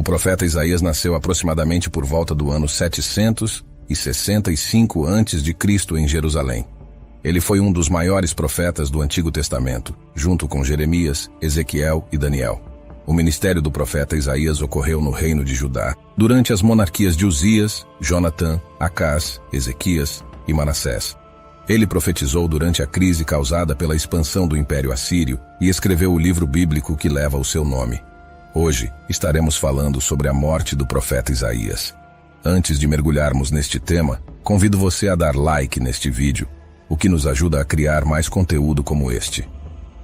O profeta Isaías nasceu aproximadamente por volta do ano 765 a.C. em Jerusalém. Ele foi um dos maiores profetas do Antigo Testamento, junto com Jeremias, Ezequiel e Daniel. O ministério do profeta Isaías ocorreu no reino de Judá, durante as monarquias de Uzias, Jonatã, Acás, Ezequias e Manassés. Ele profetizou durante a crise causada pela expansão do Império Assírio e escreveu o livro bíblico que leva o seu nome. Hoje estaremos falando sobre a morte do profeta Isaías. Antes de mergulharmos neste tema, convido você a dar like neste vídeo, o que nos ajuda a criar mais conteúdo como este.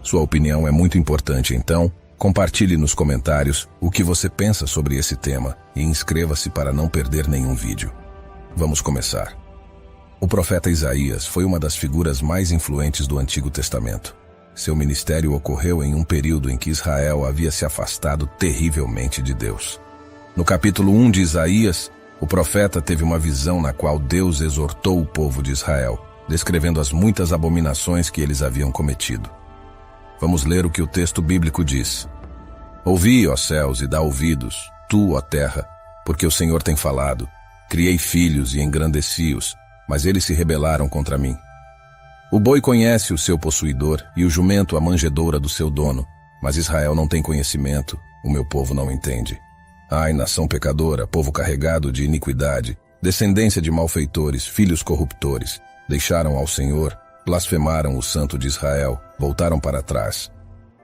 Sua opinião é muito importante, então compartilhe nos comentários o que você pensa sobre esse tema e inscreva-se para não perder nenhum vídeo. Vamos começar. O profeta Isaías foi uma das figuras mais influentes do Antigo Testamento. Seu ministério ocorreu em um período em que Israel havia se afastado terrivelmente de Deus. No capítulo 1 de Isaías, o profeta teve uma visão na qual Deus exortou o povo de Israel, descrevendo as muitas abominações que eles haviam cometido. Vamos ler o que o texto bíblico diz. Ouvi, ó céus, e dá ouvidos, tu, ó terra, porque o Senhor tem falado. Criei filhos e engrandeci-os, mas eles se rebelaram contra mim. O boi conhece o seu possuidor e o jumento a manjedoura do seu dono, mas Israel não tem conhecimento, o meu povo não entende. Ai, nação pecadora, povo carregado de iniquidade, descendência de malfeitores, filhos corruptores, deixaram ao Senhor, blasfemaram o Santo de Israel, voltaram para trás.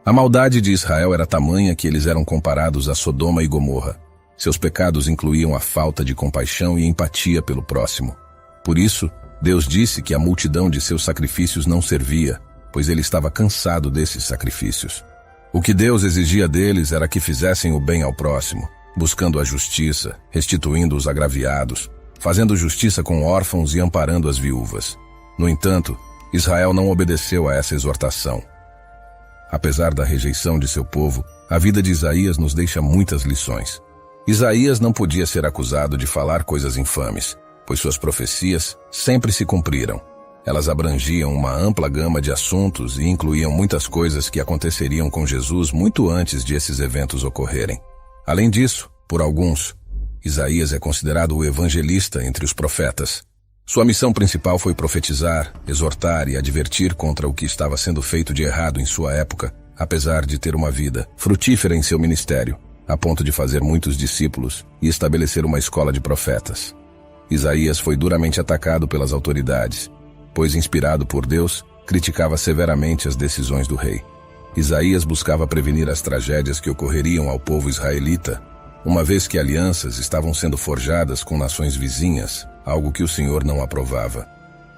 A maldade de Israel era tamanha que eles eram comparados a Sodoma e Gomorra. Seus pecados incluíam a falta de compaixão e empatia pelo próximo. Por isso, Deus disse que a multidão de seus sacrifícios não servia, pois ele estava cansado desses sacrifícios. O que Deus exigia deles era que fizessem o bem ao próximo, buscando a justiça, restituindo os agraviados, fazendo justiça com órfãos e amparando as viúvas. No entanto, Israel não obedeceu a essa exortação. Apesar da rejeição de seu povo, a vida de Isaías nos deixa muitas lições. Isaías não podia ser acusado de falar coisas infames, pois suas profecias sempre se cumpriram. Elas abrangiam uma ampla gama de assuntos e incluíam muitas coisas que aconteceriam com Jesus muito antes de esses eventos ocorrerem. Além disso, por alguns, Isaías é considerado o evangelista entre os profetas. Sua missão principal foi profetizar, exortar e advertir contra o que estava sendo feito de errado em sua época, apesar de ter uma vida frutífera em seu ministério, a ponto de fazer muitos discípulos e estabelecer uma escola de profetas. Isaías foi duramente atacado pelas autoridades, pois, inspirado por Deus, criticava severamente as decisões do rei. Isaías buscava prevenir as tragédias que ocorreriam ao povo israelita, uma vez que alianças estavam sendo forjadas com nações vizinhas, algo que o Senhor não aprovava.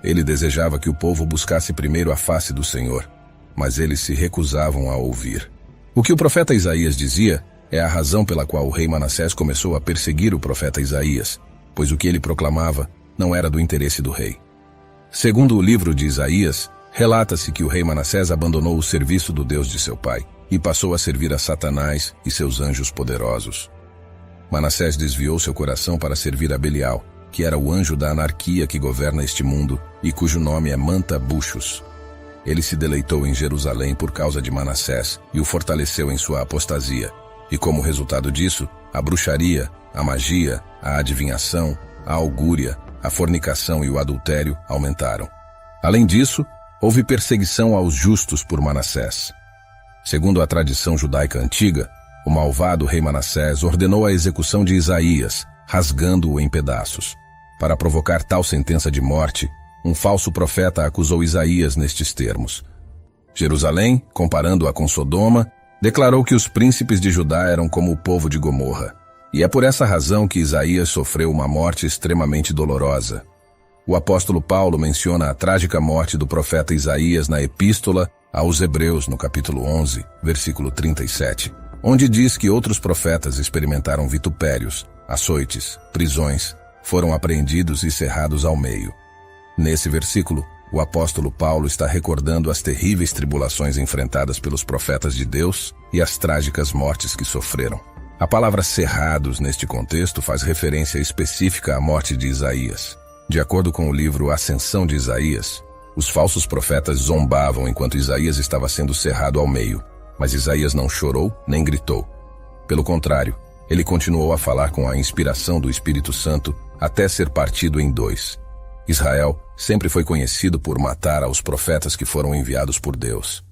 Ele desejava que o povo buscasse primeiro a face do Senhor, mas eles se recusavam a ouvir. O que o profeta Isaías dizia é a razão pela qual o rei Manassés começou a perseguir o profeta Isaías, pois o que ele proclamava não era do interesse do rei. Segundo o livro de Isaías, relata-se que o rei Manassés abandonou o serviço do Deus de seu pai e passou a servir a Satanás e seus anjos poderosos. Manassés desviou seu coração para servir a Belial, que era o anjo da anarquia que governa este mundo e cujo nome é Manta-Buxos. Ele se deleitou em Jerusalém por causa de Manassés e o fortaleceu em sua apostasia. E como resultado disso, a bruxaria, a magia, a adivinhação, a augúria, a fornicação e o adultério aumentaram. Além disso, houve perseguição aos justos por Manassés. Segundo a tradição judaica antiga, o malvado rei Manassés ordenou a execução de Isaías, rasgando-o em pedaços. Para provocar tal sentença de morte, um falso profeta acusou Isaías nestes termos. Jerusalém, comparando-a com Sodoma, declarou que os príncipes de Judá eram como o povo de Gomorra. E é por essa razão que Isaías sofreu uma morte extremamente dolorosa. O apóstolo Paulo menciona a trágica morte do profeta Isaías na Epístola aos Hebreus, no capítulo 11, versículo 37, onde diz que outros profetas experimentaram vitupérios, açoites, prisões, foram apreendidos e cerrados ao meio. Nesse versículo, o apóstolo Paulo está recordando as terríveis tribulações enfrentadas pelos profetas de Deus e as trágicas mortes que sofreram. A palavra cerrados neste contexto faz referência específica à morte de Isaías. De acordo com o livro Ascensão de Isaías, os falsos profetas zombavam enquanto Isaías estava sendo cerrado ao meio, mas Isaías não chorou nem gritou. Pelo contrário, Ele continuou a falar com a inspiração do Espírito Santo até ser partido em dois. Israel sempre foi conhecido por matar aos profetas que foram enviados por Deus.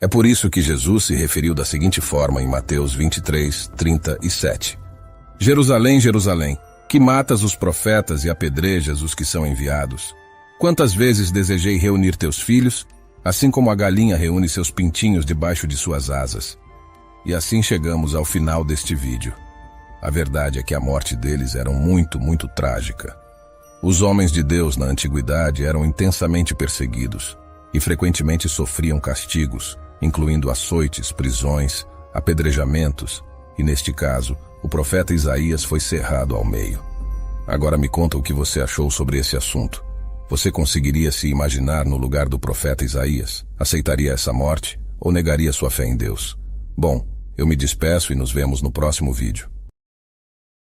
É por isso que Jesus se referiu da seguinte forma em Mateus 23, 37. Jerusalém, Jerusalém, que matas os profetas e apedrejas os que são enviados. Quantas vezes desejei reunir teus filhos, assim como a galinha reúne seus pintinhos debaixo de suas asas. E assim chegamos ao final deste vídeo. A verdade é que a morte deles era muito trágica. Os homens de Deus na antiguidade eram intensamente perseguidos e frequentemente sofriam castigos, incluindo açoites, prisões, apedrejamentos, e neste caso, o profeta Isaías foi cerrado ao meio. Agora me conta o que você achou sobre esse assunto. Você conseguiria se imaginar no lugar do profeta Isaías? Aceitaria essa morte ou negaria sua fé em Deus? Bom, eu me despeço e nos vemos no próximo vídeo.